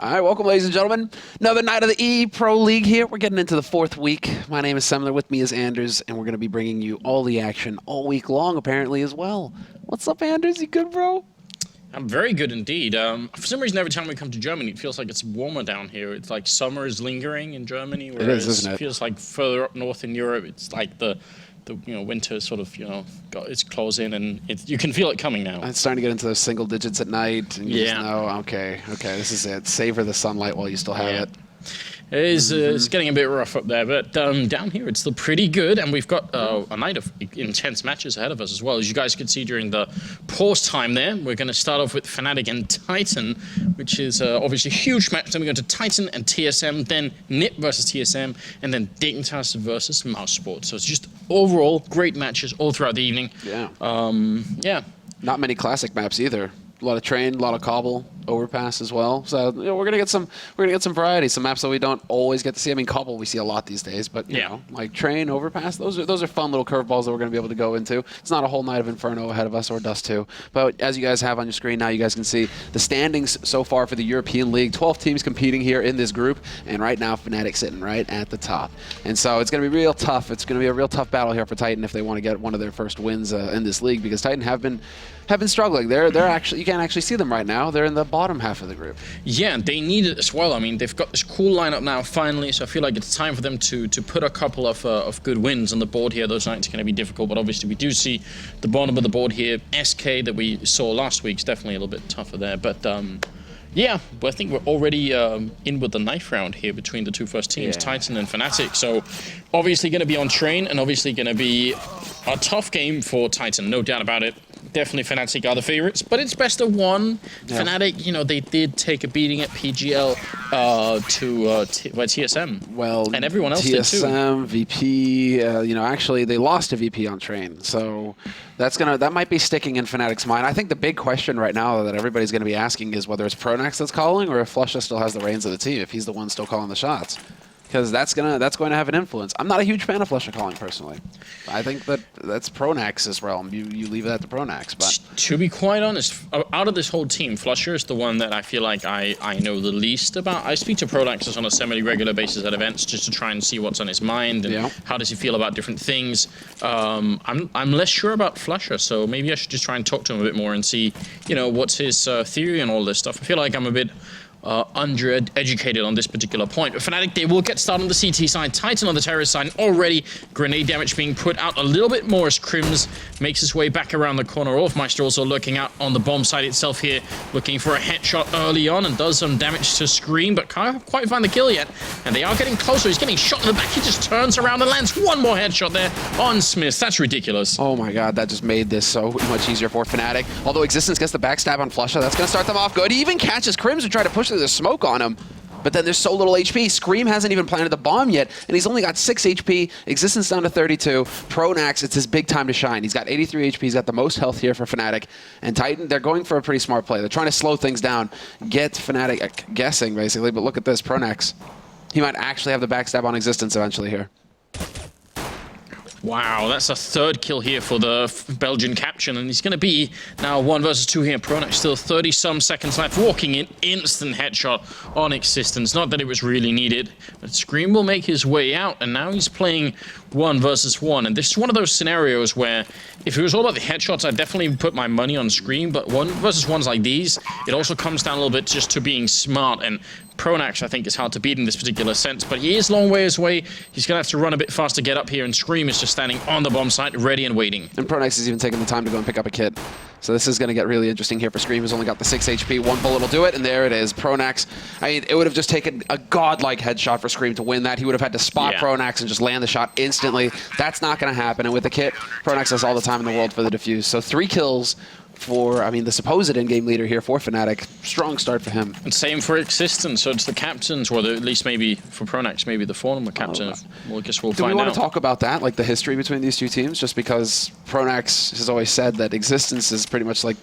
All right, welcome, ladies and gentlemen. Another night of the ESEA Pro League here. We're getting into the fourth week. My name is Semler. With me is Anders, and we're going to be bringing you all the action all week long, apparently, as well. What's up, Anders? You good, bro? I'm very good indeed. For some reason, every time we come to Germany, it feels like it's warmer down here. It's like summer is lingering in Germany, whereas it is, isn't it? Feels like further up north in Europe, it's like the winter sort of got its claws in, and you can feel it coming now. It's starting to get into those single digits at night, and you just know, okay, this is it. Savor the sunlight while you still have it. It is, it's getting a bit rough up there, but down here it's still pretty good, and we've got a night of intense matches ahead of us as well. As you guys could see during the pause time there, we're going to start off with Fnatic and Titan, which is obviously a huge match. Then we go to Titan and TSM, then NiP versus TSM, and then Dignitas versus Mousesports. So it's just overall great matches all throughout the evening. Yeah. Not many classic maps either. A lot of train, a lot of cobble, overpass as well. So we're gonna get some variety, some maps that we don't always get to see. I mean, cobble we see a lot these days, but you know, like train, overpass, those are fun little curveballs that we're gonna be able to go into. It's not a whole night of Inferno ahead of us, or Dust 2. But as you guys have on your screen now, you guys can see the standings so far for the European League. 12 teams competing here in this group, and right now Fnatic sitting right at the top. And so it's gonna be real tough. It's gonna be a real tough battle here for Titan if they want to get one of their first wins in this league, because Titan have been struggling. They're actually, you can't actually see them right now. They're in the bottom half of the group. Yeah, they need it as well. I mean, they've got this cool lineup now finally, so I feel like it's time for them to put a couple of good wins on the board here. Those nights are going to be difficult, but obviously we do see the bottom of the board here. SK that we saw last week is definitely a little bit tougher there, but yeah, but I think we're already in with the knife round here between the two first teams, Titan and Fnatic. So obviously going to be on train, and obviously going to be a tough game for Titan, no doubt about it. Definitely Fnatic are the favorites, but it's best of one. Yeah. Fnatic, they did take a beating at PGL by TSM. Well, and everyone else did too. TSM, VP, actually they lost to VP on train, so that might be sticking in Fnatic's mind. I think the big question right now that everybody's going to be asking is whether it's Pronax that's calling, or if Flusha still has the reins of the team, if he's the one still calling the shots. Because that's going to have an influence. I'm not a huge fan of Flusha calling personally. I think that's Pronax's realm. You leave that to Pronax. But to be quite honest, out of this whole team, Flusha is the one that I feel like I know the least about. I speak to Pronax on a semi-regular basis at events just to try and see what's on his mind and how does he feel about different things. I'm less sure about Flusha, so maybe I should just try and talk to him a bit more and see, what's his theory and all this stuff. I feel like I'm a bit undereducated on this particular point. But Fnatic, they will get started on the CT side. Titan on the terrorist side. Already grenade damage being put out a little bit more as Crims makes his way back around the corner. Orfmeister also lurking out on the bomb side itself here, looking for a headshot early on and does some damage to Scream, but can't quite find the kill yet. And they are getting closer. He's getting shot in the back. He just turns around and lands one more headshot there on Smith. That's ridiculous. Oh my god, that just made this so much easier for Fnatic. Although Existence gets the backstab on Flusha, that's going to start them off good. He even catches Crims and try to push the smoke on him, but then there's so little HP. Scream hasn't even planted the bomb yet, and he's only got 6 HP. Existence down to 32. Pronax, it's his big time to shine. He's got 83 HP. He's got the most health here for Fnatic. And Titan, they're going for a pretty smart play. They're trying to slow things down, get Fnatic guessing, basically. But look at this, Pronax. He might actually have the backstab on Existence eventually here. Wow, that's a third kill here for the Belgian captain, and he's going to be now 1 versus 2 here. Pronax still 30-some seconds left, walking in, instant headshot on Existence. Not that it was really needed, but Scream will make his way out, and now he's playing 1 versus 1. And this is one of those scenarios where if it was all about the headshots, I'd definitely put my money on Scream, but 1 versus 1s like these, it also comes down a little bit just to being smart, and Pronax, I think, is hard to beat in this particular sense, but he is a long ways away. He's going to have to run a bit fast to get up here, and Scream is just standing on the bomb site, ready and waiting. And Pronax is even taking the time to go and pick up a kit. So this is going to get really interesting here for Scream, who's only got the 6 HP. 1 bullet will do it, and there it is. Pronax, I mean, it would have just taken a godlike headshot for Scream to win that. He would have had to spot Pronax and just land the shot instantly. That's not going to happen, and with the kit, Pronax has all the time in the world for the defuse. So 3 kills for, the supposed in-game leader here for Fnatic. Strong start for him. And same for Existence, so it's the captains, or at least maybe for Pronax, maybe the former captain. Well, I guess we'll find out. Do we want to talk about that, like the history between these two teams? Just because Pronax has always said that Existence is pretty much like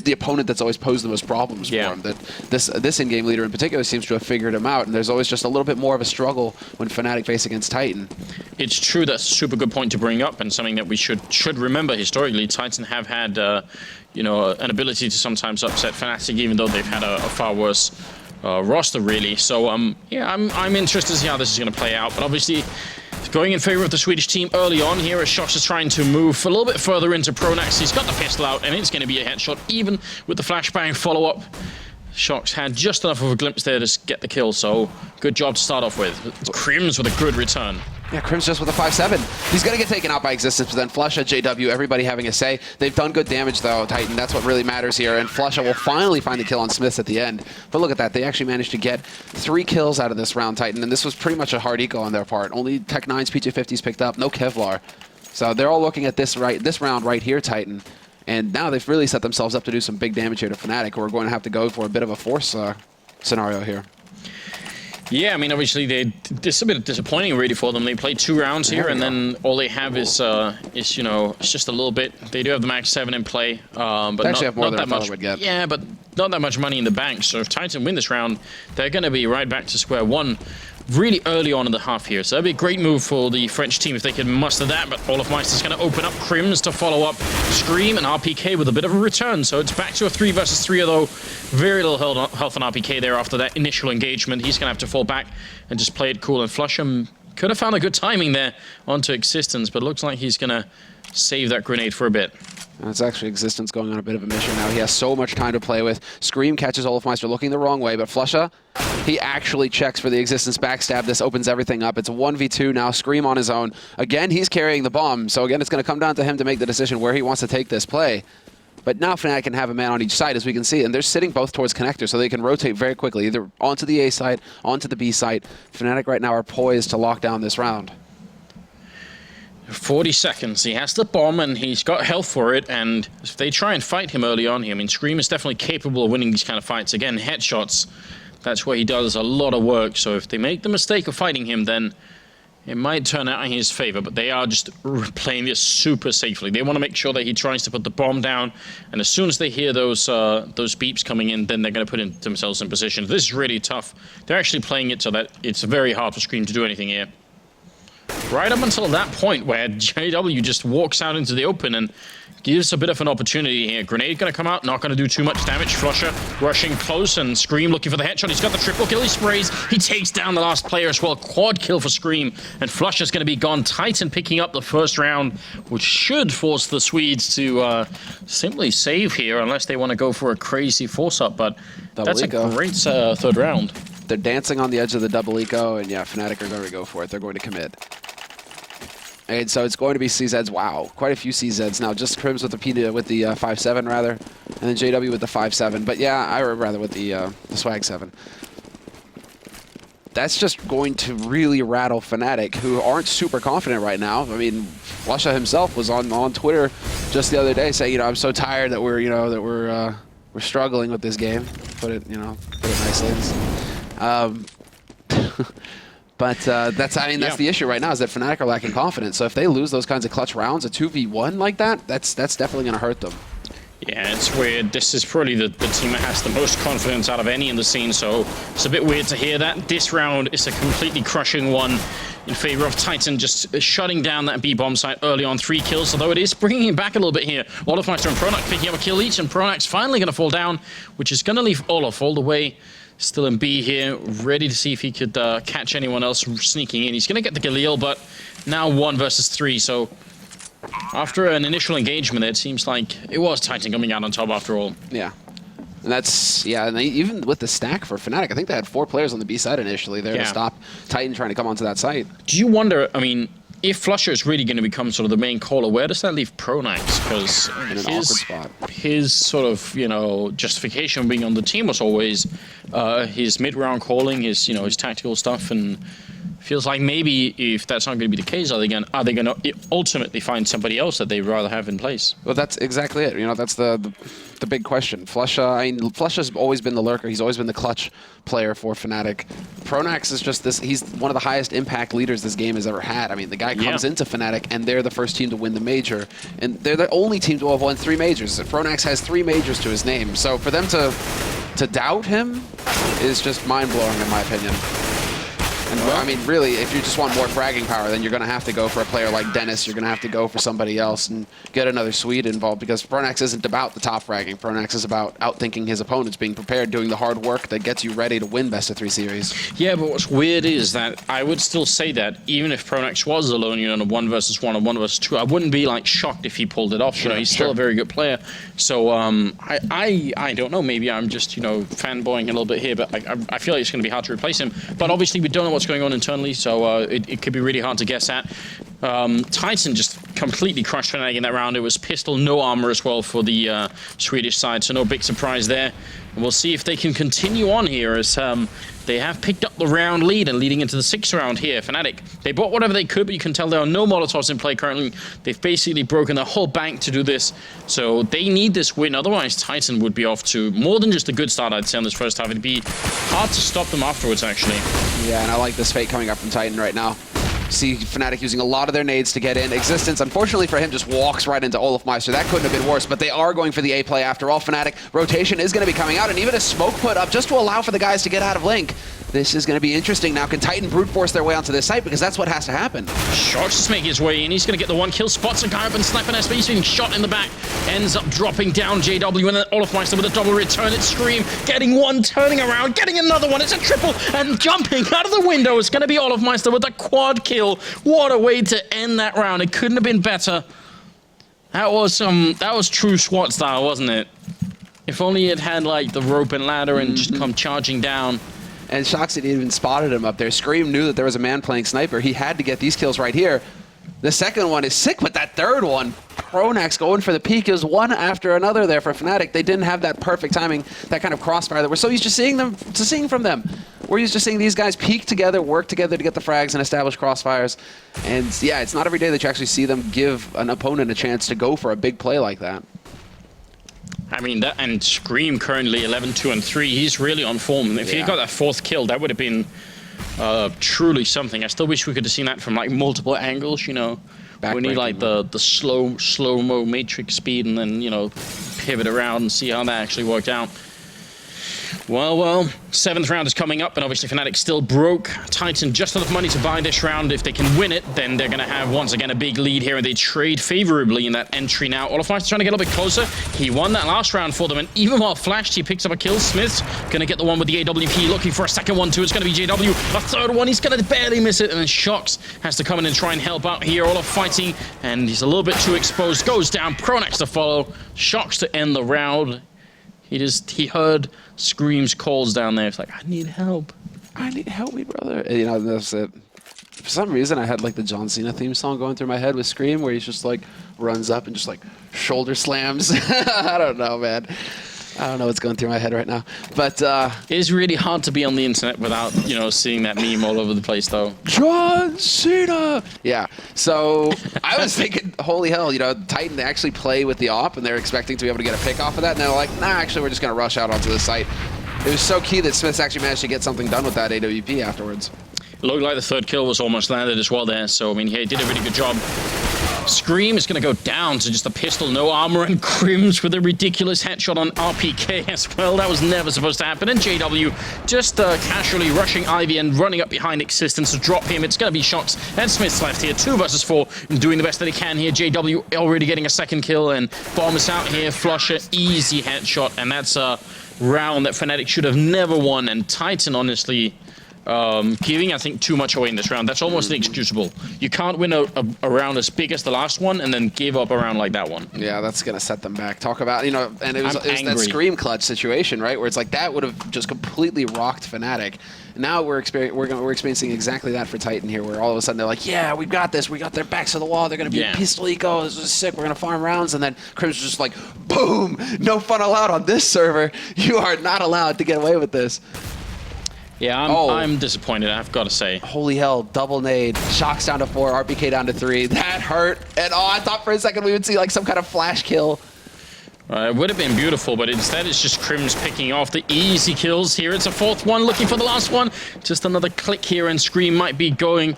the opponent that's always posed the most problems for him. That this in-game leader in particular seems to have figured him out, and there's always just a little bit more of a struggle when Fnatic face against Titan. It's true, that's a super good point to bring up, and something that we should remember historically. Titan have had an ability to sometimes upset Fnatic, even though they've had a far worse roster, really. So, yeah, I'm interested to see how this is going to play out. But obviously, going in favor of the Swedish team early on here as Shox is trying to move a little bit further into Pronax. He's got the pistol out, and it's going to be a headshot, even with the flashbang follow-up. Shox had just enough of a glimpse there to get the kill, so good job to start off with. Crims with a good return. Yeah, Crims just with a 5-7. He's going to get taken out by Existence, but then Flusha, JW, everybody having a say. They've done good damage, though, Titan. That's what really matters here, and Flusha will finally find the kill on Smiths at the end. But look at that. They actually managed to get 3 kills out of this round, Titan, and this was pretty much a hard eco on their part. Only Tech-9's PJ50s picked up, no Kevlar. So they're all looking at this round right here, Titan. And now they've really set themselves up to do some big damage here to Fnatic, who are going to have to go for a bit of a force scenario here. Yeah, I mean, obviously, this is a bit disappointing, really, for them. They played 2 rounds here, and then all they have is you know, it's just a little bit. They do have the max 7 in play, but they actually have more not than that I thought much. it would get. Yeah, but not that much money in the bank. So if Titan win this round, they're going to be right back to square one really early on in the half here. So that'd be a great move for the French team if they can muster that. But Olofmeister's going to open up Crims to follow up Scream and RPK with a bit of a return. So it's back to a 3 versus 3, although very little health on RPK there after that initial engagement. He's going to have to fall back and just play it cool. And Flusham could have found a good timing there onto Existence, but looks like he's going to save that grenade for a bit. It's actually Existence going on a bit of a mission now. He has so much time to play with. Scream catches Olofmeister looking the wrong way, but Flusha, he actually checks for the Existence backstab. This opens everything up. It's a 1v2 now. Scream on his own. Again, he's carrying the bomb, so again, it's going to come down to him to make the decision where he wants to take this play. But now Fnatic can have a man on each side, as we can see, and they're sitting both towards connector, so they can rotate very quickly, either onto the A side, onto the B side. Fnatic right now are poised to lock down this round. 40 seconds. He has the bomb, and he's got health for it, and if they try and fight him early on here, I mean, Scream is definitely capable of winning these kind of fights. Again, headshots, that's where he does a lot of work, so if they make the mistake of fighting him, then it might turn out in his favor, but they are just playing this super safely. They want to make sure that he tries to put the bomb down, and as soon as they hear those beeps coming in, then they're going to put themselves in position. This is really tough. They're actually playing it so that it's very hard for Scream to do anything here. Right up until that point where JW just walks out into the open and gives a bit of an opportunity here. Grenade going to come out, not going to do too much damage. Flusha rushing close, and Scream looking for the headshot. He's got the triple kill, he sprays, he takes down the last player as well. Quad kill for Scream, and Flusha's going to be gone. Titan picking up the first round, which should force the Swedes to simply save here, unless they want to go for a crazy force-up, but that's a great third round. They're dancing on the edge of the double eco, and yeah, Fnatic are going to go for it. They're going to commit. And so it's going to be CZs. Wow, quite a few CZs now. Just Crims with the 5-7 rather, and then JW with the 5-7. But yeah, I rather with the Swag 7. That's just going to really rattle Fnatic, who aren't super confident right now. I mean, Flusha himself was on Twitter just the other day saying, you know, I'm so tired that we're struggling with this game. Put it nicely. But that's the issue right now, is that Fnatic are lacking confidence. So if they lose those kinds of clutch rounds, a 2v1 like that, that's definitely going to hurt them. Yeah, it's weird. This is probably the team that has the most confidence out of any in the scene, so it's a bit weird to hear that. This round is a completely crushing one in favor of Titan, just shutting down that B-bomb site early on. 3 kills, although it is bringing him back a little bit here. Olofmeister and Pronax picking up a kill each, and Pronax finally going to fall down, which is going to leave Olof all the way still in B here, ready to see if he could catch anyone else sneaking in. He's going to get the Galil, but now 1 versus 3, so after an initial engagement, it seems like it was Titan coming out on top after all. Yeah. And that's, yeah, and even with the stack for Fnatic, I think they had 4 players on the B side initially there to stop Titan trying to come onto that site. Do you wonder, I mean, if Flusha is really going to become sort of the main caller, where does that leave Pronax? Because his sort of, you know, justification of being on the team was always his mid-round calling, his tactical stuff, and feels like maybe if that's not going to be the case, are they going to ultimately find somebody else that they'd rather have in place? Well, that's exactly it. You know, that's the big question. Flusha, I mean, Flusha's always been the lurker. He's always been the clutch player for Fnatic. Pronax is just this. He's one of the highest impact leaders this game has ever had. I mean, the guy comes into Fnatic, and they're the first team to win the major, and they're the only team to have won 3 majors. Pronax has 3 majors to his name, so for them to doubt him is just mind blowing, in my opinion. And I mean, really, if you just want more fragging power, then you're going to have to go for a player like Dennis. You're going to have to go for somebody else and get another Swede involved, because Pronax isn't about the top fragging. Pronax is about outthinking his opponents, being prepared, doing the hard work that gets you ready to win best-of-3 series. Yeah, but what's weird is that I would still say that even if Pronax was alone, a 1 versus 1 or 1 versus 2, I wouldn't be like shocked if he pulled it off. Sure, he's still a very good player. So I don't know. Maybe I'm just fanboying a little bit here, but I feel like it's going to be hard to replace him. But obviously we don't know what's going on internally, so it could be really hard to guess at. Titan just completely crushed Fnatic in that round. It was pistol, no armor as well for the Swedish side, so no big surprise there. And we'll see if they can continue on here, as they have picked up the round lead and leading into the 6th round here. Fnatic, they bought whatever they could, but you can tell there are no Molotovs in play currently. They've basically broken their whole bank to do this, so they need this win. Otherwise, Titan would be off to more than just a good start, I'd say, on this first half. It'd be hard to stop them afterwards, actually. Yeah, and I like this fate coming up from Titan right now. See Fnatic using a lot of their nades to get in. Existence, unfortunately for him, just walks right into Olafmeister. That couldn't have been worse, but they are going for the A play after all. Fnatic, rotation is going to be coming out, and even a smoke put up just to allow for the guys to get out of link. This is going to be interesting. Now, can Titan brute force their way onto this site? Because that's what has to happen. Shox is making his way in. He's going to get the 1 kill. Spots a guy up and sniping S, but he's being shot in the back. Ends up dropping down JW, and then Olafmeister with a double return. It's Scream getting one, turning around, getting another one. It's a triple, and jumping out of the window. It's going to be Olafmeister with a quad kill. What a way to end that round. It couldn't have been better. That was true SWAT style, wasn't it? If only it had like the rope and ladder and just come charging down. And Shox had even spotted him up there. Scream knew that there was a man playing sniper. He had to get these kills right here. The second one is sick, but that third one, Pronax going for the peak, is one after another there for Fnatic. They didn't have that perfect timing, that kind of crossfire that we're so used to seeing from them. We're used to seeing these guys peak together, work together to get the frags and establish crossfires. And yeah, it's not every day that you actually see them give an opponent a chance to go for a big play like that. I mean, that, and Scream currently 11-2-3. He's really on form. If he got that 4th kill, that would have been truly something. I still wish we could have seen that from like multiple angles. We need like the slow-mo matrix speed, and then pivot around and see how that actually worked out. Well, 7th round is coming up, and obviously Fnatic still broke. Titan just enough money to buy this round. If they can win it, then they're going to have, once again, a big lead here, and they trade favorably in that entry now. Olafmeister trying to get a little bit closer. He won that last round for them, and even while flashed, he picks up a kill. Smith's going to get the one with the AWP, looking for a second one, too. It's going to be JW. A third one, he's going to barely miss it, and then Shox has to come in and try and help out here. Olaf fighting, and he's a little bit too exposed. Goes down, Pronax to follow. Shox to end the round. He heard Scream's calls down there. It's like, I need help. I need help, me brother. And, that's it. For some reason, I had like the John Cena theme song going through my head with Scream, where he's just like runs up and just like shoulder slams. I don't know, man. I don't know what's going through my head right now. But it's really hard to be on the internet without, seeing that meme all over the place, though. John Cena! Yeah. So I was thinking, holy hell, Titan, they actually play with the op, and they're expecting to be able to get a pick off of that. And they're like, nah, actually, we're just going to rush out onto the site. It was so key that Smith's actually managed to get something done with that AWP afterwards. It looked like the 3rd kill was almost landed as well there. So, I mean, he did a really good job. Scream is going to go down to just a pistol, no armor, and Crims with a ridiculous headshot on RPK as well. That was never supposed to happen. And JW just casually rushing Ivy and running up behind Existence to drop him. It's going to be Shox and Smith's left here. 2 versus 4, doing the best that he can here. JW already getting a 2nd kill, and Bomb is out here. Flusher, easy headshot, and that's a round that Fnatic should have never won. And Titan, honestly, giving, I think, too much away in this round. That's almost inexcusable. You can't win a round as big as the last one and then give up a round like that one. Yeah, that's going to set them back. Talk about, and it was that Scream clutch situation, right? Where it's like that would have just completely rocked Fnatic. Now we're experiencing exactly that for Titan here, where all of a sudden they're like, yeah, we've got this. We got their backs to the wall. They're going to be pistol eco. This is sick. We're going to farm rounds. And then Crim's just like, boom, no fun allowed on this server. You are not allowed to get away with this. Yeah, I'm disappointed, I've got to say. Holy hell, double nade. Shox down to 4, RPK down to 3. That hurt. And I thought for a second we would see like some kind of flash kill. It would have been beautiful, but instead it's just Crims picking off the easy kills here. It's a 4th one, looking for the last one. Just another click here, and Scream might be going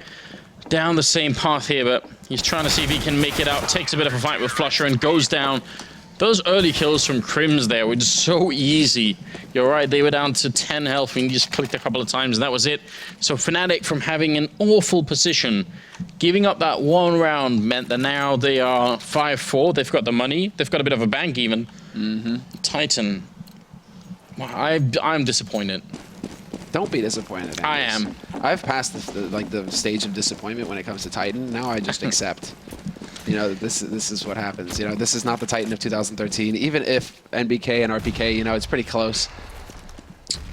down the same path here, but he's trying to see if he can make it out. Takes a bit of a fight with Flusher and goes down. Those early kills from Crims there were just so easy. You're right, they were down to 10 health and you just clicked a couple of times and that was it. So Fnatic, from having an awful position, giving up that one round meant that now they are 5-4. They've got the money. They've got a bit of a bank even. Titan. I'm disappointed. Don't be disappointed, Anders. I am. I've passed the stage of disappointment when it comes to Titan. Now I just accept. You know, this is what happens. You know, this is not the Titan of 2013. Even if NBK and RPK, you know, it's pretty close.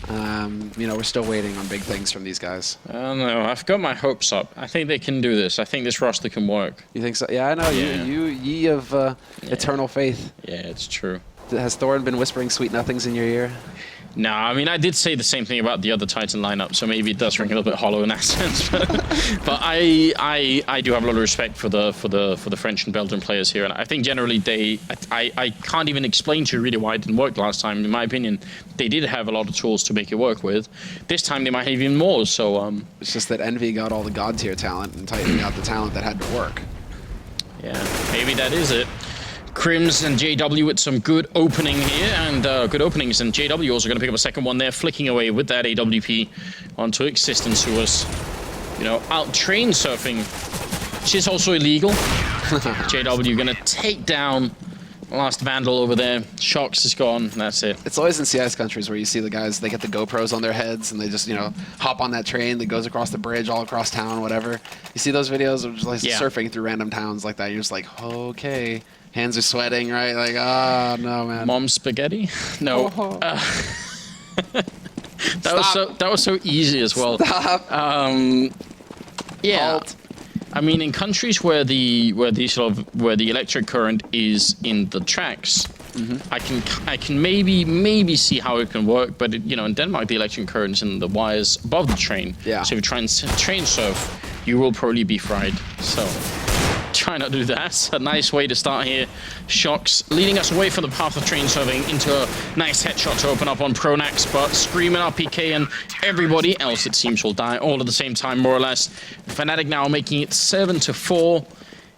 You know, we're still waiting on big things from these guys. I don't know. I've got my hopes up. I think they can do this. I think this roster can work. You think so? Yeah, I know. Yeah. Ye of eternal faith. Yeah, it's true. Has Thorin been whispering sweet nothings in your ear? No, I mean, I did say the same thing about the other Titan lineup, so maybe it does ring a little bit hollow in that sense. But I do have a lot of respect for the French and Belgian players here, and I think generally I can't even explain to you really why it didn't work last time. In my opinion, they did have a lot of tools to make it work with. This time they might have even more. So it's just that Envy got all the god tier talent and Titan got the talent that had to work. Yeah, maybe that is it. Crims and JW with some good opening here, and good openings, and JW also going to pick up a second one there, flicking away with that AWP onto Existence, who was, you know, out train surfing, which is also illegal. JW going to take down the last Vandal over there. Shox is gone, and that's it. It's always in CIS countries where you see the guys, they get the GoPros on their heads, and they just, you know, hop on that train that goes across the bridge, all across town, whatever. You see those videos of just like surfing through random towns like that, you're just like, okay. Hands are sweating, right? Like, oh, no, man. Mom spaghetti? No. Oh. That was so easy as well. Stop. Yeah. Halt. I mean, in countries where the electric current is in the tracks, I can maybe see how it can work. But you know, in Denmark, the electric current is in the wires above the train. Yeah. So if you try and train surf, you will probably be fried. So try not to do that. A nice way to start here. Shox leading us away from the path of train surfing into a nice headshot to open up on Pronax, but Screaming RPK and everybody else, it seems, will die all at the same time, more or less. Fnatic now making it 7-4.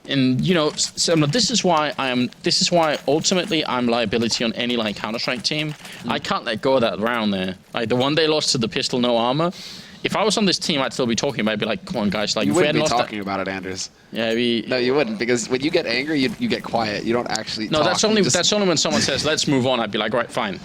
And you know, this is why ultimately I'm liability on any like Counter-Strike team. I can't let go of that round there. Like the one they lost to the pistol, no armor. If I was on this team, I'd still be talking about it. I'd be like, come on, guys. Like, you wouldn't be talking about it, Anders. Yeah, no, you wouldn't, because when you get angry, you get quiet. You don't actually talk. That's only when someone says, let's move on. I'd be like, right, fine.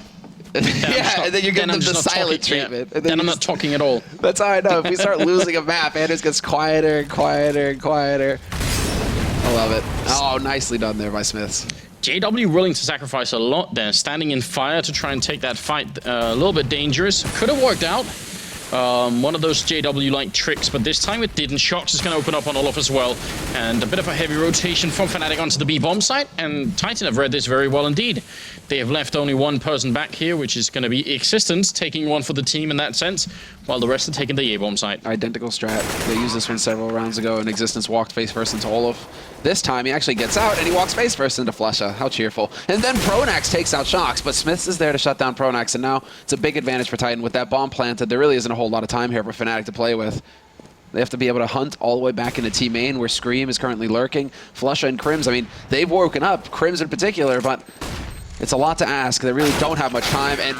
And then you get the silent treatment. Yeah, and I'm not talking at all. That's how I know. If we start losing a map, Anders gets quieter and quieter and quieter. I love it. Oh, nicely done there by Smiths. JW willing to sacrifice a lot there, standing in fire to try and take that fight. A little bit dangerous. Could have worked out. One of those JW-like tricks, but this time it didn't. Shox is going to open up on Olof as well. And a bit of a heavy rotation from Fnatic onto the B-bomb site. And Titan have read this very well indeed. They have left only one person back here, which is going to be Existence, taking one for the team in that sense, while the rest are taking the A-bomb site. Identical strat. They used this one several rounds ago, and Existence walked face first into Olof. This time he actually gets out, and he walks face first into Flesha. How cheerful. And then Pronax takes out Shox, but Smiths is there to shut down Pronax, and now it's a big advantage for Titan. With that bomb planted, there really isn't a whole lot of time here for Fnatic to play with. They have to be able to hunt all the way back into T main, where Scream is currently lurking. Flesha and Crims, I mean, they've woken up, Crims in particular, but it's a lot to ask. They really don't have much time, and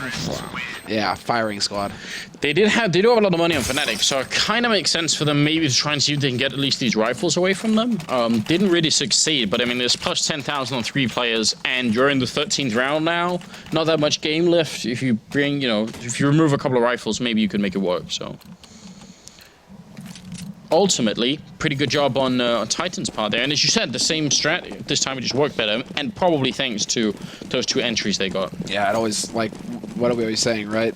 yeah, firing squad. They do have a lot of money on Fnatic, so it kind of makes sense for them maybe to try and see if they can get at least these rifles away from them. Didn't really succeed, but I mean, there's plus 10,000 on 3 players, and you're in the 13th round now. Not that much game left. If you bring, you know, if you remove a couple of rifles, maybe you can make it work. So ultimately, pretty good job on Titan's part there. And as you said, the same strat, this time it just worked better, and probably thanks to those 2 entries they got. Yeah, it always, like, what are we always saying, right?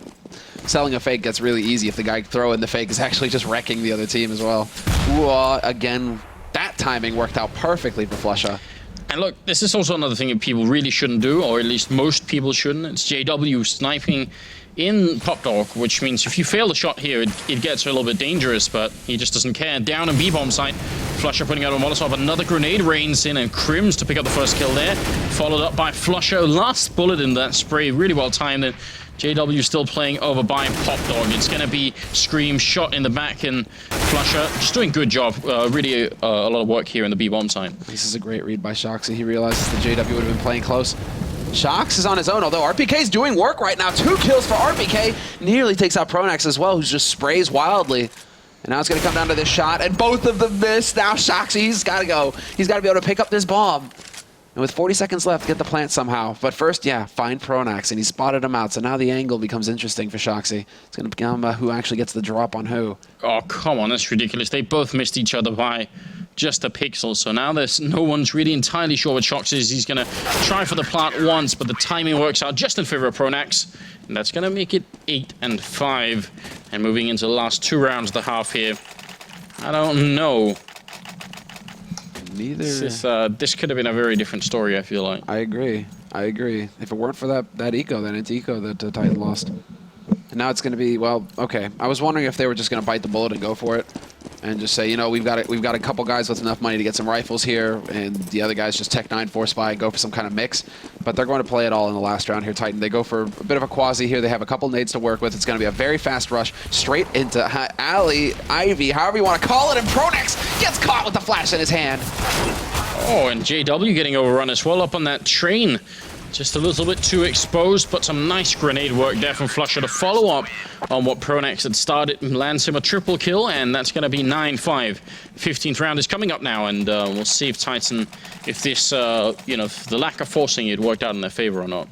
Selling a fake gets really easy if the guy throwing the fake is actually just wrecking the other team as well. Ooh, again, that timing worked out perfectly for Flesha. And look, this is also another thing that people really shouldn't do, or at least most people shouldn't. It's JW sniping in Pop Dog, which means if you fail the shot here, it gets a little bit dangerous, but he just doesn't care. Down in B-bomb site, Flesha putting out a Molotov, another grenade rains in, and Crims to pick up the first kill there, followed up by Flesha. Last bullet in that spray, really well timed. And JW still playing over by Pop Dog. It's going to be Scream shot in the back, and Flesha just doing good job. Really a lot of work here in the B-bomb side. This is a great read by Shoxy. He realizes that JW would have been playing close. Shox is on his own, although RPK is doing work right now. 2 kills for RPK. Nearly takes out Pronax as well, who just sprays wildly. And now it's going to come down to this shot, and both of them miss. Now Shox, he's got to go. He's got to be able to pick up this bomb. And with 40 seconds left, get the plant somehow. But first, yeah, find Pronax, and he spotted him out. So now the angle becomes interesting for Shoxy. It's going to become who actually gets the drop on who. Oh, come on, that's ridiculous. They both missed each other by just a pixel. So now there's no one's really entirely sure what Shox is. He's going to try for the plant once, but the timing works out just in favor of Pronax. And that's going to make it 8-5. And moving into the last 2 rounds of the half here. I don't know. Neither. This could have been a very different story, I feel like. I agree. If it weren't for that eco, then it's eco that Titan lost. And now it's going to be, well, okay. I was wondering if they were just going to bite the bullet and go for it. And just say, you know, we've got a couple guys with enough money to get some rifles here, and the other guys just Tech 9 Force Spy and go for some kind of mix. But they're going to play it all in the last round here, Titan. They go for a bit of a quasi here. They have a couple nades to work with. It's going to be a very fast rush straight into Alley, Ivy, however you want to call it, and Pronax gets caught with the flash in his hand. Oh, and JW getting overrun as well up on that train. Just a little bit too exposed, but some nice grenade work there from Flusher to follow up on what Pronax had started. Lands him a triple kill, and that's going to be 9-5. 15th round is coming up now, and we'll see if Titan, if this, you know, if the lack of forcing it worked out in their favor or not.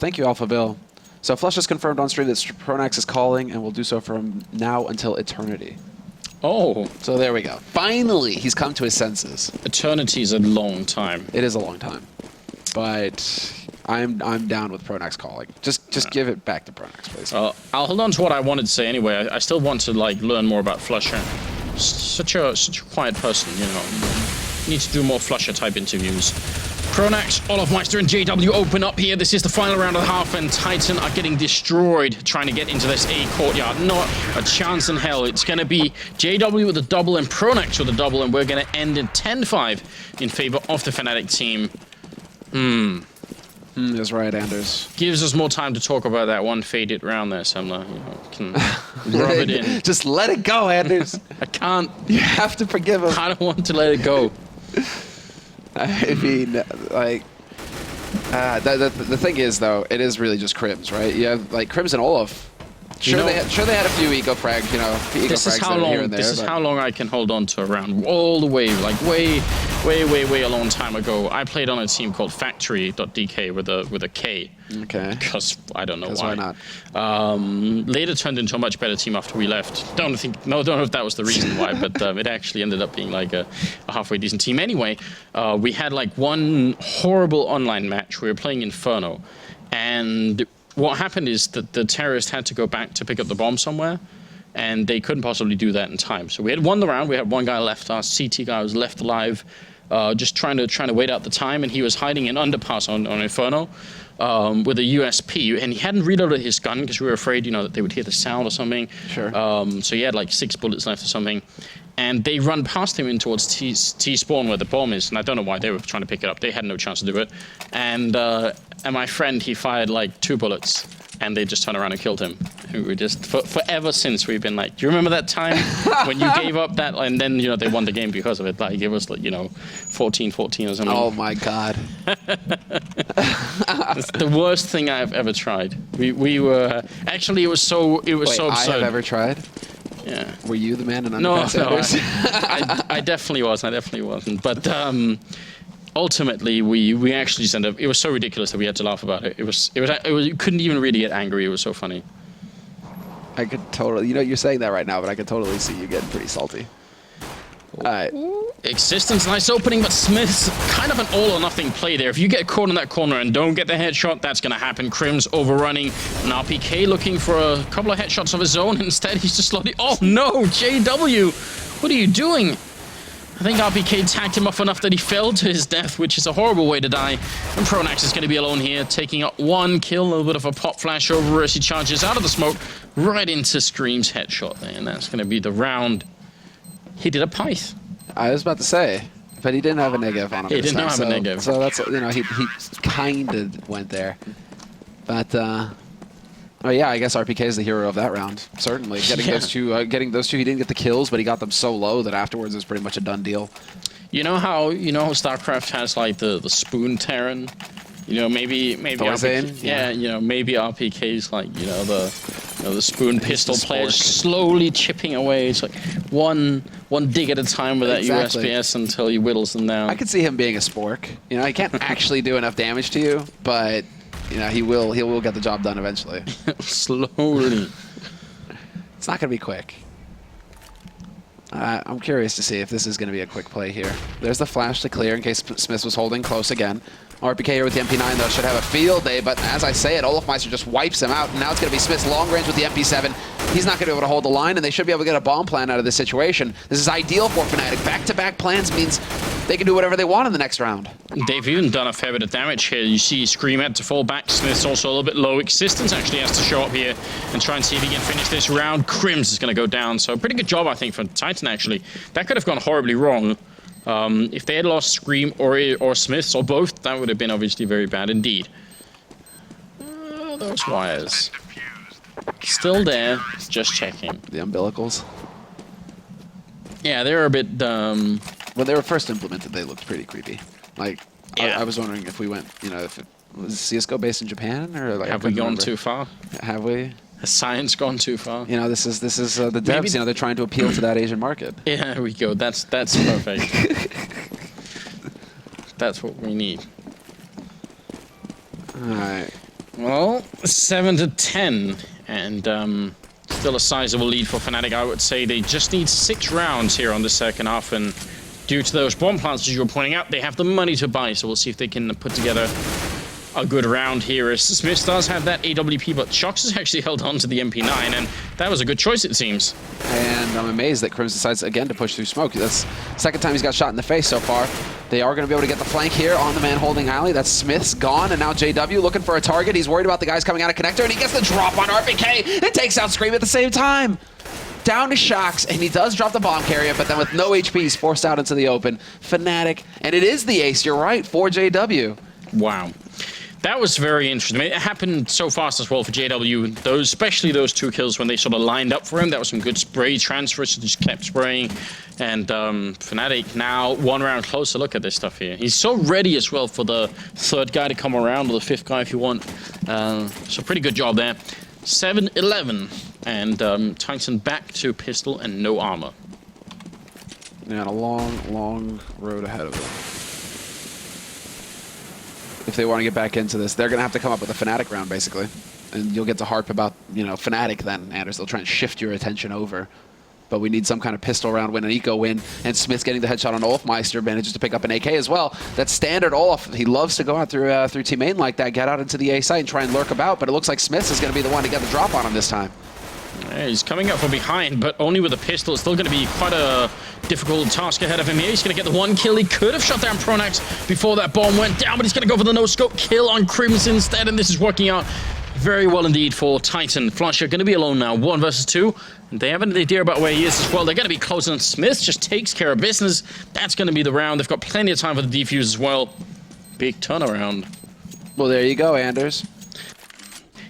Thank you, Alpha Bill. So Flush has confirmed on stream that Pronax is calling, and will do so from now until eternity. Oh. So there we go. Finally, he's come to his senses. Eternity is a long time. It is a long time. But I'm down with Pronax calling. Just give it back to Pronax, please. I'll hold on to what I wanted to say anyway. I still want to like learn more about Flusher. Such a quiet person, you know. Need to do more Flusher type interviews. Pronax, Olofmeister, and JW open up here. This is the final round of the half, and Titan are getting destroyed trying to get into this A courtyard. Not a chance in hell. It's going to be JW with a double and Pronax with a double, and we're going to end in 10-5 in favor of the Fnatic team. That's right, Anders. Gives us more time to talk about that one faded round there, Semler. You know, can rub it in. Just let it go, Anders. I can't. You have to forgive him. I don't want to let it go. I mean, like, the thing is, though, it is really just Crims, right? You have, like, Crims and Olaf. Sure, they had a few eco frag, you know, eco frags here and there. This is how long I can hold on to a round. All the way, like way a long time ago. I played on a team called Factory.dk with a K. Okay. Because I don't know why. Why not? Later turned into a much better team after we left. Don't know if that was the reason why, but it actually ended up being like a halfway decent team. Anyway, we had like one horrible online match. We were playing Inferno, and what happened is that the terrorists had to go back to pick up the bomb somewhere, and they couldn't possibly do that in time. So we had won the round. We had one guy left. Our CT guy was left alive, just trying to wait out the time, and he was hiding in underpass on Inferno with a USP, and he hadn't reloaded his gun because we were afraid, you know, that they would hear the sound or something. Sure. So he had like 6 bullets left or something. And they run past him in towards T-spawn where the bomb is, and I don't know why they were trying to pick it up. They had no chance to do it. And my friend, he fired like 2 bullets, and they just turned around and killed him. We were just, forever since, we've been like, do you remember that time when you gave up that? And then, you know, they won the game because of it. Like, it was like, you know, 14-14 or something. Oh my God. It's the worst thing I've ever tried. We were, actually, it was so absurd. I have ever tried? Yeah. Were you the man in underpass? No, I definitely was. I definitely wasn't. But ultimately, we actually just ended up. It was so ridiculous that we had to laugh about it. It was. You couldn't even really get angry. It was so funny. I could totally. You know, you're saying that right now, but I could totally see you getting pretty salty. All right. Existence, nice opening, but Smith's kind of an all-or-nothing play there. If you get caught in that corner and don't get the headshot, that's going to happen. Crim's overrunning, and RPK looking for a couple of headshots of his own. Instead, he's just slowly... Oh, no! JW! What are you doing? I think RPK tagged him off enough that he fell to his death, which is a horrible way to die. And Pronax is going to be alone here, taking up 1 kill, a little bit of a pop flash over as he charges out of the smoke, right into Scream's headshot there. And that's going to be the round. He did a Pyth. I was about to say, but he didn't have a negative on him. He didn't have a negative. So that's, you know, he kind of went there. But, oh yeah, I guess RPK is the hero of that round. Certainly. Getting those two, he didn't get the kills, but he got them so low that afterwards it was pretty much a done deal. You know how StarCraft has like the spoon Terran? You know, maybe RPK, yeah, you know, maybe RPK's like, you know, the spoon pistol players slowly chipping away. It's like one dig at a time with that USPS until he whittles them down. I could see him being a spork. You know, he can't actually do enough damage to you, but you know, he will get the job done eventually. Slowly. It's not going to be quick. I'm curious to see if this is going to be a quick play here. There's the flash to clear in case Smith was holding close again. RPK here with the MP9, though, should have a field day, but as I say it, Olofmeister just wipes him out, and now it's going to be Smith's long range with the MP7. He's not going to be able to hold the line, and they should be able to get a bomb plan out of this situation. This is ideal for Fnatic. Back-to-back plans means they can do whatever they want in the next round. They've even done a fair bit of damage here. You see Scream had to fall back. Smith's also a little bit low. Existence actually has to show up here and try and see if he can finish this round. Crims is going to go down, so pretty good job, I think, for Titan, actually. That could have gone horribly wrong. If they had lost Scream or Smiths or both, that would have been obviously very bad indeed. Those wires. Still there, just checking. The umbilicals. Yeah, they're a bit... When they were first implemented, they looked pretty creepy. Like, yeah. I was wondering if we went, you know, if it was CSGO based in Japan, or like... Have we gone too far? Have we? Has science gone too far? You know, this is the devs. You know, they're trying to appeal to that Asian market. Yeah, there we go. That's perfect. That's what we need. All right. Well, 7-10, and still a sizable lead for Fnatic. I would say they just need 6 rounds here on the second half, and due to those bomb plants, as you were pointing out, they have the money to buy. So we'll see if they can put together a good round here, as Smith does have that AWP, but Shox has actually held on to the MP9, and that was a good choice, it seems. And I'm amazed that Crims decides again to push through smoke. That's the second time he's got shot in the face so far. They are going to be able to get the flank here on the man holding alley. That's Smith's gone, and now JW looking for a target. He's worried about the guys coming out of connector, and he gets the drop on RPK and takes out Scream at the same time. Down to Shox, and he does drop the bomb carrier, but then with no HP, he's forced out into the open. Fnatic, and it is the ace, you're right, for JW. Wow. That was very interesting. I mean, it happened so fast as well for JW. Especially those 2 kills when they sort of lined up for him. That was some good spray transfers. He just kept spraying. And Fnatic now 1 round closer. Look at this stuff here. He's so ready as well for the 3rd guy to come around, or the 5th guy if you want. So pretty good job there. 7-11. And Titan back to pistol and no armor. Yeah, and a long, long road ahead of them. If they want to get back into this, they're going to have to come up with a Fnatic round, basically. And you'll get to harp about, you know, Fnatic then, Anders. They'll try and shift your attention over. But we need some kind of pistol round win, an eco win, and Smith getting the headshot on Olofmeister manages to pick up an AK as well. That's standard Olof. He loves to go out through team main like that, get out into the A site and try and lurk about, but it looks like Smith is going to be the one to get the drop on him this time. Yeah, he's coming up from behind, but only with a pistol. It's still going to be quite a difficult task ahead of him here. He's going to get the 1 kill. He could have shot down Pronax before that bomb went down, but he's going to go for the no-scope kill on Crims instead, and this is working out very well indeed for Titan. Flusher going to be alone now, 1 versus 2. And they have an idea about where he is as well. They're going to be close, and Smith just takes care of business. That's going to be the round. They've got plenty of time for the defuse as well. Big turnaround. Well, there you go, Anders.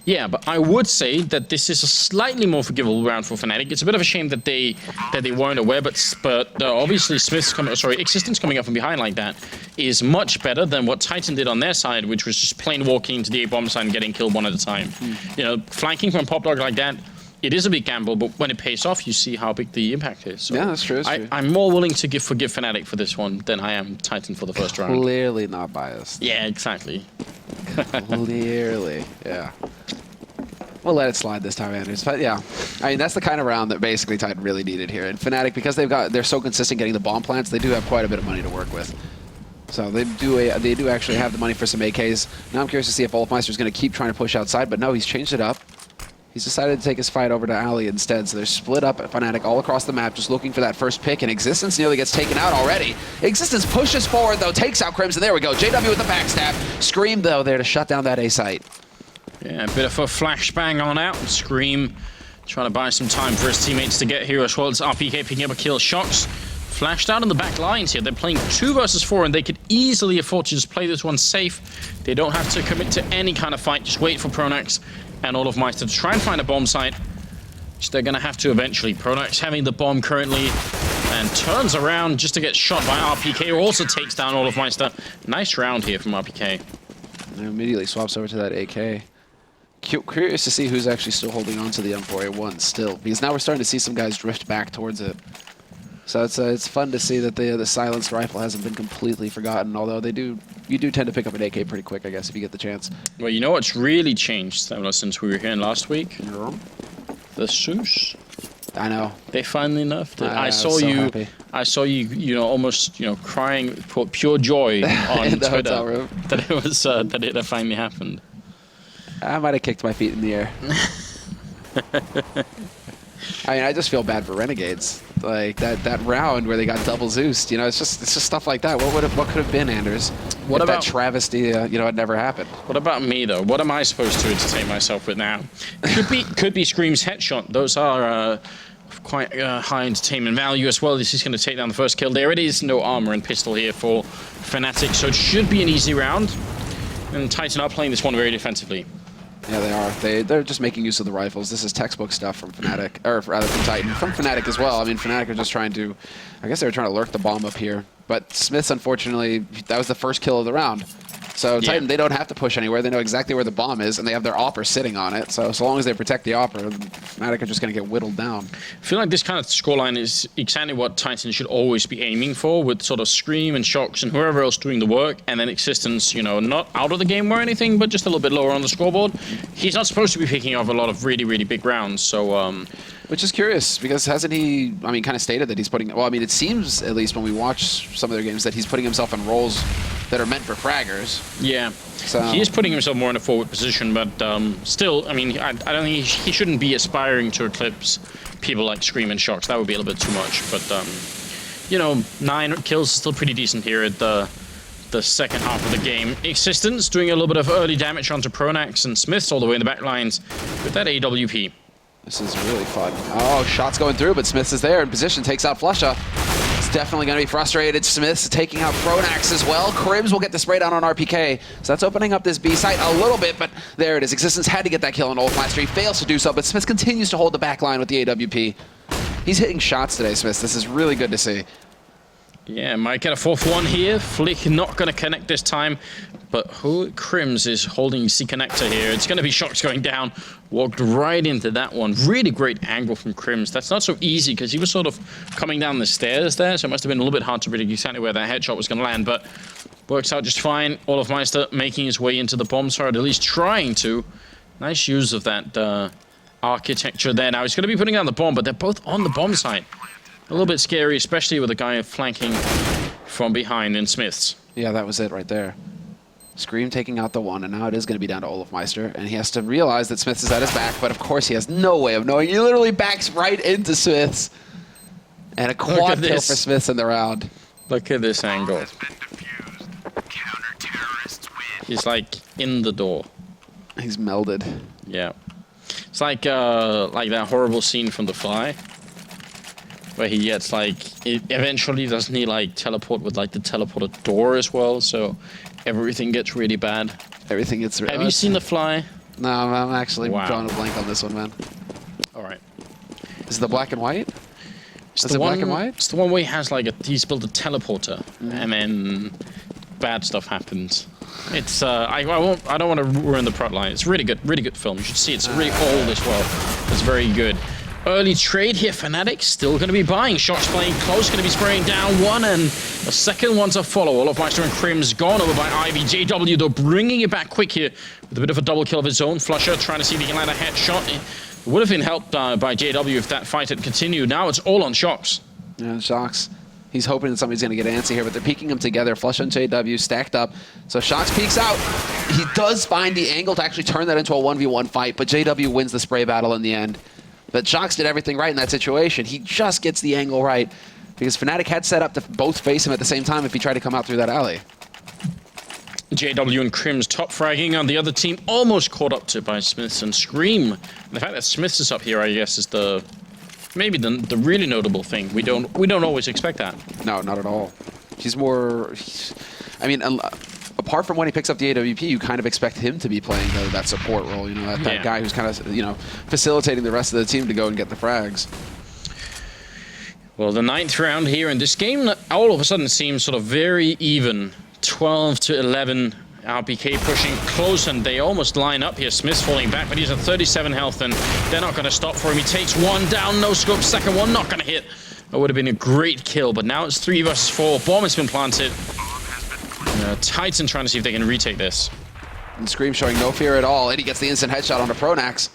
Yeah, but I would say that this is a slightly more forgivable round for Fnatic. It's a bit of a shame that they weren't aware, but obviously Existence coming up from behind like that is much better than what Titan did on their side, which was just plain walking into the A-bomb side and getting killed 1 at a time. You know, flanking from Pop Dog like that, it is a big gamble, but when it pays off, you see how big the impact is. So yeah, that's true. I'm more willing to forgive Fnatic for this one than I am Titan for the first round. Clearly not biased. Yeah, exactly. Clearly, yeah. We'll let it slide this time, Anders. But yeah, I mean, that's the kind of round that basically Titan really needed here. And Fnatic, because they're so consistent getting the bomb plants, they do have quite a bit of money to work with. So they do actually have the money for some AKs. Now I'm curious to see if Olofmeister is going to keep trying to push outside, but no, he's changed it up. He's decided to take his fight over to Alley instead, so they're split up at Fnatic all across the map, just looking for that first pick, and Existence nearly gets taken out already. Existence pushes forward, though, takes out Crimson. There we go. JW with the backstab. Scream, though, there to shut down that A site. Yeah, a bit of a flashbang on out. Scream trying to buy some time for his teammates to get here as well. It's RPK picking up a kill. Shox flashed out on the back lines here. They're playing 2 versus 4, and they could easily afford to just play this one safe. They don't have to commit to any kind of fight. Just wait for Pronax and Olofmeister to try and find a bomb site, which they're going to have to eventually. Pronax having the bomb currently, and turns around just to get shot by RPK, who also takes down Olofmeister. Nice round here from RPK. And immediately swaps over to that AK. Curious to see who's actually still holding on to the M4A1 still, because now we're starting to see some guys drift back towards it. So it's fun to see that the silenced rifle hasn't been completely forgotten, although you do tend to pick up an AK pretty quick, I guess, if you get the chance. Well, you know what's really changed since we were here last week? Yeah. The Zeus. I know. They finally nerfed it. I saw was so you. happy. I saw you. Almost crying for pure joy on In the Twitter hotel room. that it was that it had finally happened. I might have kicked my feet in the air. I mean, I just feel bad for Renegades. Like that round where they got double Zeused. It's just stuff like that. What could have been, Anders? What if about that travesty? Had never happened. What about me though? What am I supposed to entertain myself with now? Could be Scream's headshot. Those are quite high entertainment value as well. This is going to take down the first kill. There it is. No armor and pistol here for Fnatic, so it should be an easy round. And Titan are playing this one very defensively. Yeah, they are. They're just making use of the rifles. This is textbook stuff from Fnatic, or rather from Titan. From Fnatic as well. I mean, Fnatic are just trying to, I guess they were trying to lurk the bomb up here. But Smiths, unfortunately, that was the first kill of the round. So Titan, they don't have to push anywhere. They know exactly where the bomb is, and they have their opper sitting on it. So long as they protect the opper, Fnatic are just going to get whittled down. I feel like this kind of scoreline is exactly what Titan should always be aiming for, with sort of Scream and Shox and whoever else doing the work, and then Existence, not out of the game or anything, but just a little bit lower on the scoreboard. He's not supposed to be picking up a lot of really, really big rounds, so... Which is curious, because hasn't he, kind of stated that he's putting... Well, it seems, at least when we watch some of their games, that he's putting himself in roles that are meant for fraggers. Yeah. So he is putting himself more in a forward position, but still, I don't think he shouldn't be aspiring to eclipse people like Scream and Shox. That would be a little bit too much, but, 9 kills is still pretty decent here at the second half of the game. Existence doing a little bit of early damage onto Pronax, and Smiths all the way in the back lines with that AWP. This is really fun. Oh, shots going through, but Smiths is there in position, takes out Flusha. It's definitely going to be frustrated. Smiths taking out Pronax as well. Cribs will get the spray down on RPK. So that's opening up this B site a little bit, but there it is. Existence had to get that kill on Olofmeister. He fails to do so, but Smiths continues to hold the back line with the AWP. He's hitting shots today, Smiths. This is really good to see. Yeah, might get a 4th one here. Flick not going to connect this time, but Crims is holding C connector here. It's going to be Shox going down. Walked right into that one. Really great angle from Crims. That's not so easy because he was sort of coming down the stairs there, so it must have been a little bit hard to predict exactly where that headshot was going to land, but works out just fine. Olofmeister making his way into the bomb site, at least trying to. Nice use of that architecture there. Now he's going to be putting down the bomb, but they're both on the bomb site. A little bit scary, especially with a guy flanking from behind in Smiths. Yeah, that was it right there. Scream taking out the one, and now it is going to be down to Olofmeister, and he has to realize that Smiths is at his back, but of course he has no way of knowing. He literally backs right into Smiths. And a quad kill for Smiths in the round. Look at this angle. He's like in the door. He's melded. Yeah. It's like that horrible scene from The Fly, where he gets eventually doesn't he teleport with the teleporter door as well, so everything gets really bad. Everything gets really bad. Have you seen The Fly? No, I'm actually drawing a blank on this one, man. Alright. Is it the black and white? Is it black and white? It's the one where he has he's built a teleporter, and then bad stuff happens. It's I don't want to ruin the plot line. It's really good film. You should see it. It's really old as well. It's very good. Early trade here, Fnatic still going to be buying. Shots playing close, going to be spraying down one, and the second one to follow. Olofmeister and Crims gone over by Ivy. JW, though, bringing it back quick here with a bit of a double kill of his own. Flusher trying to see if he can land a headshot. It would have been helped by JW if that fight had continued. Now it's all on Shox. Yeah, Shox. He's hoping that somebody's going to get antsy here, but they're peeking him together. Flush and JW stacked up. So Shox peeks out. He does find the angle to actually turn that into a 1v1 fight, but JW wins the spray battle in the end. But Shox did everything right in that situation. He just gets the angle right because Fnatic had set up to both face him at the same time if he tried to come out through that alley. JW and Crims top fragging on the other team, almost caught up to by Smiths and Scream. And the fact that Smiths is up here, I guess, is maybe the really notable thing. We don't always expect that. No, not at all. He's more... apart from when he picks up the AWP, you kind of expect him to be playing that support role, that guy who's kind of, facilitating the rest of the team to go and get the frags. Well, the 9th round here in this game all of a sudden seems sort of very even. 12 to 11. RPK pushing close, and they almost line up here. Smith's falling back, but he's at 37 health, and they're not going to stop for him. He takes one down, no scope. Second one, not going to hit. That would have been a great kill, but now it's 3 versus 4. Bomb has been planted. Titan trying to see if they can retake this. And Scream showing no fear at all, and he gets the instant headshot onto Pronax.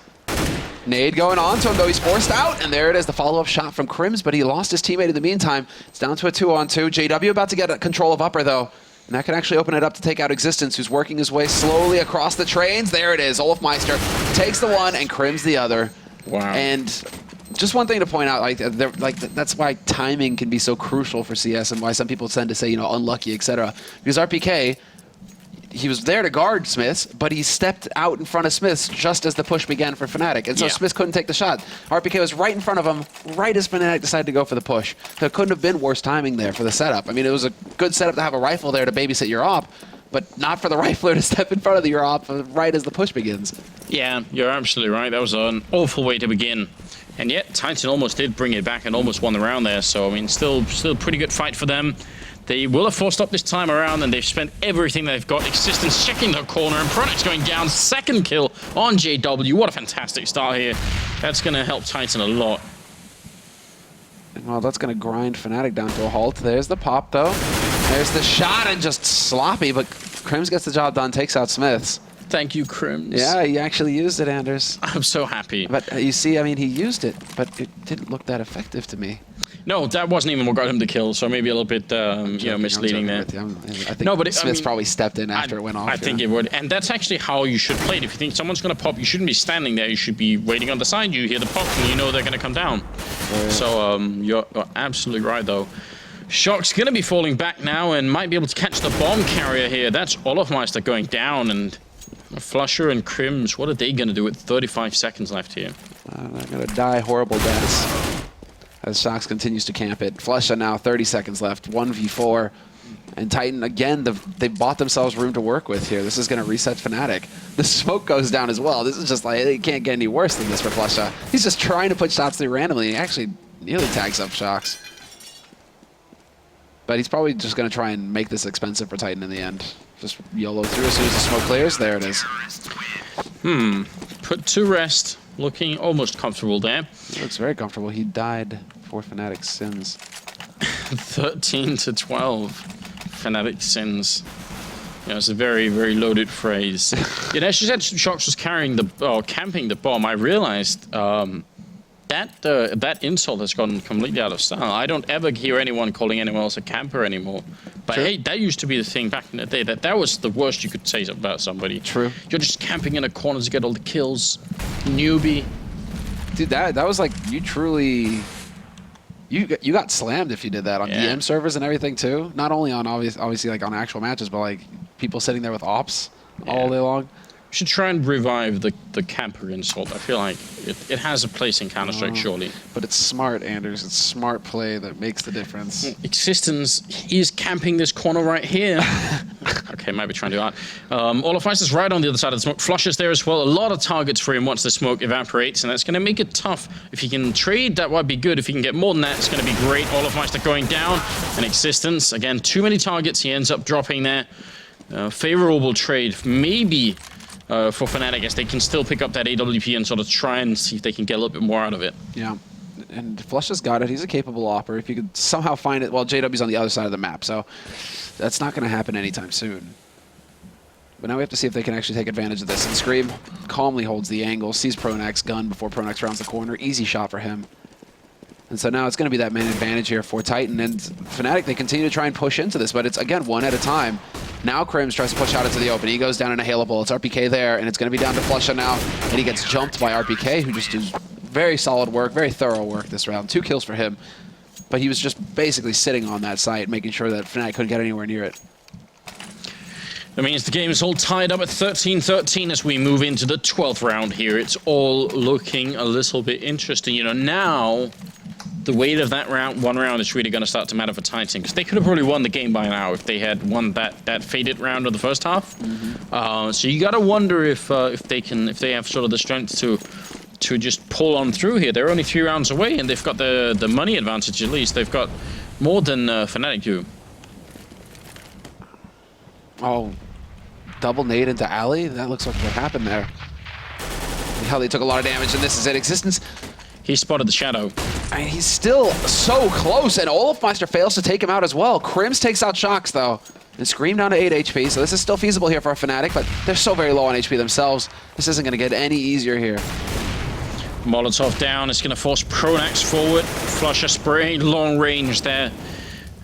Nade going on to him, though he's forced out, and there it is, the follow-up shot from Crims, but he lost his teammate in the meantime. It's down to a 2-on-2. JW about to get control of upper, though. And that can actually open it up to take out Existence, who's working his way slowly across the trains. There it is. Olafmeister takes the one and Crims the other. Wow. And just one thing to point out, that's why timing can be so crucial for CS and why some people tend to say, you know, unlucky, etc. Because RPK, he was there to guard Smiths, but he stepped out in front of Smiths just as the push began for Fnatic. And so Smiths couldn't take the shot. RPK was right in front of him, right as Fnatic decided to go for the push. So it couldn't have been worse timing there for the setup. I mean, it was a good setup to have a rifle there to babysit your op, but not for the rifler to step in front of your op right as the push begins. Yeah, you're absolutely right. That was an awful way to begin. And yet, Titan almost did bring it back and almost won the round there. So, I mean, still a pretty good fight for them. They will have forced up this time around, and they've spent everything they've got. Existence checking the corner, and Pronax going down. Second kill on JW. What a fantastic start here. That's going to help Titan a lot. Well, that's going to grind Fnatic down to a halt. There's the pop, though. There's the shot, and just sloppy, but Crims gets the job done, takes out Smiths. Thank you, Crims. Yeah, he actually used it, Anders. I'm so happy. But you see, I mean, he used it, but it didn't look that effective to me. No, that wasn't even what got him the kill, so maybe a little bit misleading there. I think Smiths probably stepped in after it went off. I think it would, and that's actually how you should play it. If you think someone's going to pop, you shouldn't be standing there. You should be waiting on the side. You hear the pop, and you know they're going to come down. So you're absolutely right, though. Shock's going to be falling back now and might be able to catch the bomb carrier here. That's Olafmeister going down, and Flusher and Crims, what are they going to do with 35 seconds left here? They're going to die horrible deaths as Shox continues to camp it. Flusher now, 30 seconds left, 1v4. And Titan, again, they bought themselves room to work with here. This is going to reset Fnatic. The smoke goes down as well. This is just like, it can't get any worse than this for Flusher. He's just trying to put shots through randomly. He actually nearly tags up Shox. But he's probably just going to try and make this expensive for Titan in the end. Just YOLO through as soon as the smoke clears. There it is. Put to rest. Looking almost comfortable there. He looks very comfortable. He died for Fnatic's sins. 13 to 12. Fnatic sins. Yeah, it's a very, very loaded phrase. As you said, Shox was carrying camping the bomb. I realized that insult has gone completely out of style. I don't ever hear anyone calling anyone else a camper anymore. But hey, that used to be the thing back in the day. That was the worst you could say about somebody. True. You're just camping in a corner to get all the kills. Newbie. Dude, that was like, you truly... You got slammed if you did that on DM servers and everything too. Not only on obviously like on actual matches, but like people sitting there with ops all day long. We should try and revive the camper insult. I feel like it has a place in Counter-Strike, surely. But it's smart, Anders. It's smart play that makes the difference. Existence is camping this corner right here. Okay, might be trying to do that. Olafmeister's right on the other side of the smoke. Flusher's there as well. A lot of targets for him once the smoke evaporates, and that's going to make it tough. If he can trade, that would be good. If he can get more than that, it's going to be great. Olafmeister going down. And Existence, again, too many targets. He ends up dropping there. Favorable trade, maybe. For Fnatic, as they can still pick up that AWP and sort of try and see if they can get a little bit more out of it. Yeah, and Flush has got it. He's a capable opper. If you could somehow find it, well, JW's on the other side of the map, so that's not going to happen anytime soon. But now we have to see if they can actually take advantage of this. And Scream calmly holds the angle, sees Pronax's gun before Pronax rounds the corner. Easy shot for him. And so now it's going to be that main advantage here for Titan. And Fnatic, they continue to try and push into this, but it's, again, one at a time. Now Crims tries to push out into the open. He goes down in a hail of bullets. RPK there, and it's going to be down to Flusher now. And he gets jumped by RPK, who just does very solid work, very thorough work this round. 2 kills for him. But he was just basically sitting on that site, making sure that Fnatic couldn't get anywhere near it. That means the game is all tied up at 13-13 as we move into the 12th round here. It's all looking a little bit interesting. You know, now the weight of that one round is really going to start to matter for Titan, because they could have probably won the game by now if they had won that faded round of the first half. So you got to wonder if they have sort of the strength to to just pull on through here. They're only 3 rounds away, and they've got the money advantage at least. They've got more than Fnatic do. Oh, double nade into alley? That looks like what happened there. Hell, they took a lot of damage, and this is it. Existence. He spotted the shadow. I mean, he's still so close, and Olofmeister fails to take him out as well. Crims takes out Shocks, though, and Scream down to 8 HP, so this is still feasible here for Fnatic, but they're so very low on HP themselves. This isn't going to get any easier here. Molotov down. It's going to force Pronax forward. Flusher spray, long range there.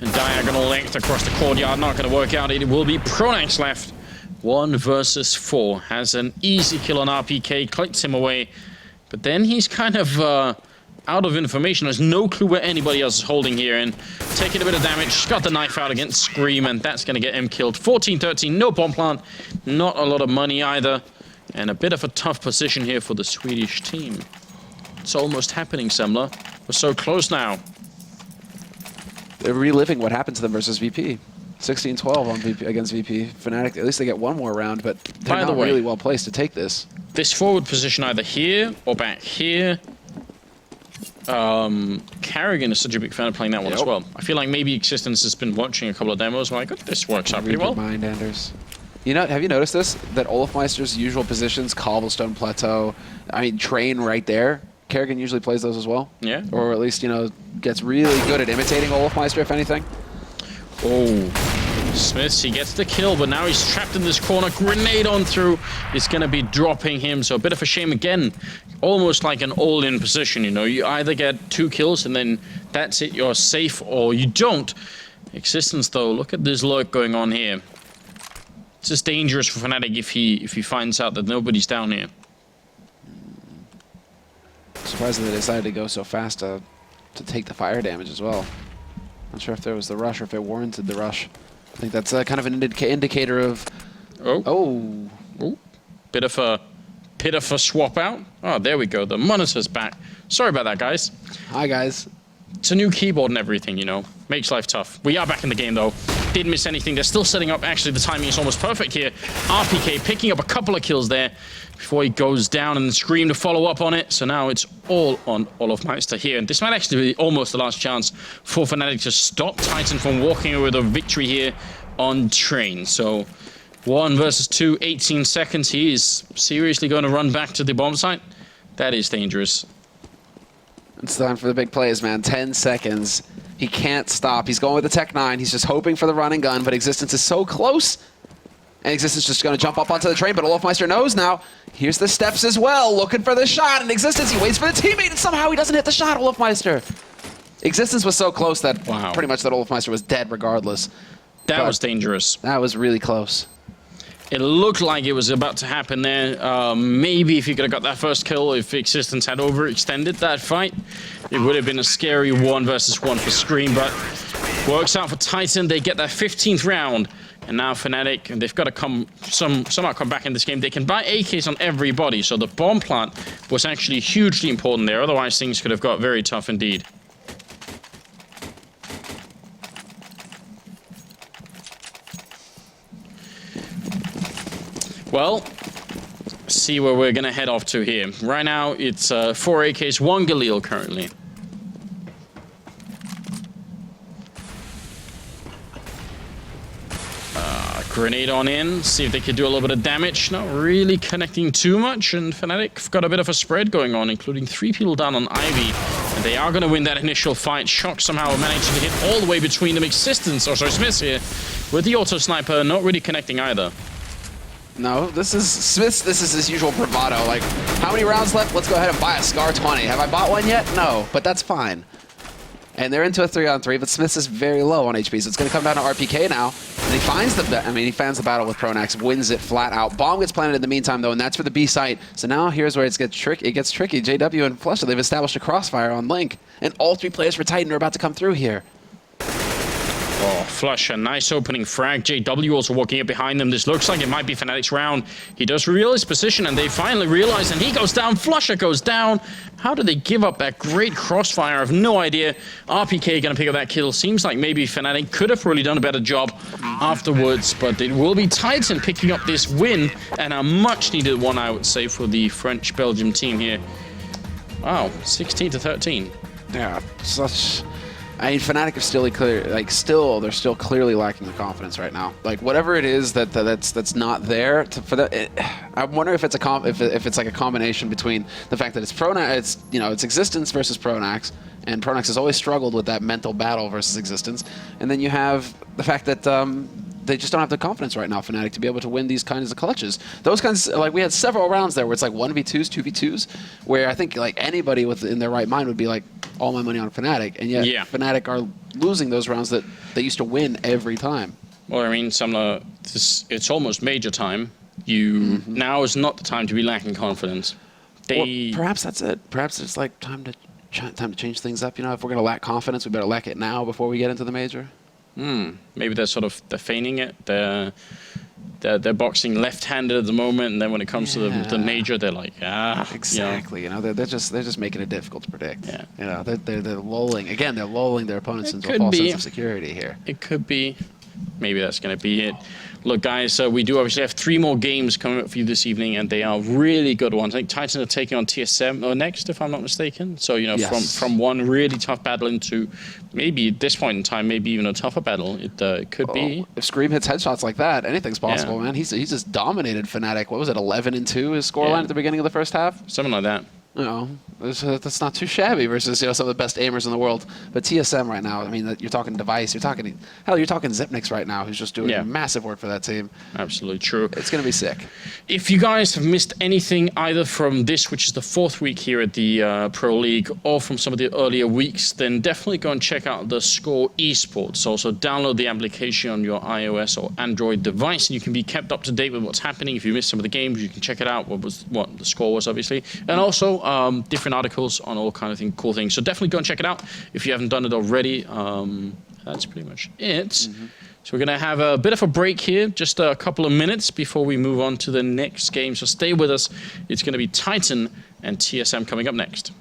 And diagonal length across the courtyard. Not going to work out. It will be Pronax left. 1 versus 4. Has an easy kill on RPK. Clicks him away. But then he's kind of out of information. There's no clue where anybody else is holding here. And taking a bit of damage. Got the knife out against Scream. And that's going to get him killed. 14-13. No bomb plant. Not a lot of money either. And a bit of a tough position here for the Swedish team. It's almost happening, Semler. We're so close now. They're reliving what happened to them versus VP. 16-12 on VP against VP. Fnatic, at least they get one more round, but they're not really well placed to take this. This forward position either here or back here. Carrigan is such a big fan of playing that one as well. I feel like maybe Existence has been watching a couple of demos. Like, this works out pretty well. Mind Anders. You know, have you noticed this? That Olofmeister's usual positions, Cobblestone Plateau, I mean, Train right there. Kerrigan usually plays those as well. Yeah. Or at least, you know, gets really good at imitating Olofmeister, if anything. Oh. Smiths, he gets the kill, but now he's trapped in this corner. Grenade on through. It's going to be dropping him, so a bit of a shame again. Almost like an all-in position, you know. You either get 2 kills and then that's it, you're safe, or you don't. Existence, though, look at this lurk going on here. It's just dangerous for Fnatic if he finds out that nobody's down here. Surprised that they decided to go so fast to take the fire damage as well. Not sure if there was the rush or if it warranted the rush. I think that's kind of an indicator of... Oh. Bit of a swap out. Oh, there we go. The monitor's back. Sorry about that, guys. Hi, guys. It's a new keyboard and everything, you know. Makes life tough. We are back in the game, though. Didn't miss anything. They're still setting up. Actually, the timing is almost perfect here. RPK picking up a couple of kills there before he goes down, and Scream to follow up on it. So now it's all on Olofmeister here. And this might actually be almost the last chance for Fnatic to stop Titan from walking away with a victory here on Train. So 1 versus 2, 18 seconds. He is seriously going to run back to the bomb site. That is dangerous. It's time for the big plays, man. 10 seconds. He can't stop. He's going with the Tech 9. He's just hoping for the run and gun, but Existence is so close. And Existence just going to jump up onto the train, but Olofmeister knows now. Here's the steps as well, looking for the shot. And Existence, he waits for the teammate, and somehow he doesn't hit the shot, Olofmeister. Existence was so close that pretty much that Olofmeister was dead regardless. That was dangerous. That was really close. It looked like it was about to happen there. Maybe if he could have got that first kill, if Existence had overextended that fight, it would have been a scary 1 versus 1 for Scream, but works out for Titan. They get their 15th round, and now Fnatic, and they've got to somehow come back in this game. They can buy AKs on everybody, so the bomb plant was actually hugely important there. Otherwise, things could have got very tough indeed. Well, see where we're going to head off to here. Right now, it's 4 AKs, 1 Galil currently. Grenade on in, see if they could do a little bit of damage. Not really connecting too much, and Fnatic have got a bit of a spread going on, including 3 people down on Ivy. And they are going to win that initial fight. Shock somehow managing to hit all the way between them. Existence, or sorry, Smiths here, with the auto sniper, not really connecting either. No, this is Smith's. This is his usual bravado. Like, how many rounds left? Let's go ahead and buy a Scar 20. Have I bought one yet? No, but that's fine. And they're into a 3-on-3, but Smith's is very low on HP, so it's going to come down to RPK now. And he finds the battle with Pronax, wins it flat out. Bomb gets planted in the meantime, though, and that's for the B site. So now here's where it gets tricky. JW and Flusher, they've established a crossfire on Link, and all 3 players for Titan are about to come through here. Oh, Flush, a nice opening frag. JW also walking up behind them. This looks like it might be Fnatic's round. He does reveal his position, and they finally realize, and he goes down. Flusher goes down. How do they give up that great crossfire? I have no idea. RPK going to pick up that kill. Seems like maybe Fnatic could have really done a better job afterwards, but it will be Titan picking up this win, and a much-needed one, I would say, for the French-Belgium team here. Wow, 16-13. Yeah, such. I mean, Fnatic are still clear. Like, they're still clearly lacking the confidence right now. Like, whatever it is that's not there for that. I wonder if it's if it's like a combination between the fact that it's its existence versus Pronax, and Pronax has always struggled with that mental battle versus existence, and then you have the fact that they just don't have the confidence right now, Fnatic, to be able to win these kinds of clutches. Those kinds, like, we had several rounds there where it's like 1v2s, 2v2s, where I think like anybody in their right mind would be like, all my money on Fnatic, and yet Fnatic are losing those rounds that they used to win every time. Well, I mean, it's almost major time. Now is not the time to be lacking confidence. Well, perhaps that's it. Perhaps it's like time to change things up. You know, if we're going to lack confidence, we better lack it now before we get into the major. Maybe they're feigning it. They're boxing left-handed at the moment, and then when it comes to the major, they're like, exactly. You know, they're just making it difficult to predict. Yeah. You know, they're lulling again. They're lulling their opponents into a false sense of security here. It could be. Maybe that's going to be it. Look, guys, we do obviously have 3 more games coming up for you this evening, and they are really good ones. I think Titan are taking on TSM next, if I'm not mistaken. So, you know, from one really tough battle into maybe at this point in time, maybe even a tougher battle. It could be. If Scream hits headshots like that, anything's possible, man. He's just dominated Fnatic. What was it, 11-2 his scoreline at the beginning of the first half? Something like that. You know, that's not too shabby versus, you know, some of the best aimers in the world. But TSM right now, I mean, you're talking Device, you're talking Zipnix right now, who's just doing massive work for that team. Absolutely true. It's going to be sick. If you guys have missed anything either from this, which is the 4th week here at the Pro League, or from some of the earlier weeks, then definitely go and check out theScore eSports. Also, download the application on your iOS or Android device, and you can be kept up to date with what's happening. If you missed some of the games, you can check it out. What the score was, obviously, and also different articles on all kind of cool things. So definitely go and check it out if you haven't done it already. That's pretty much it. So we're going to have a bit of a break here, just a couple of minutes before we move on to the next game. So stay with us. It's going to be Titan and TSM coming up next.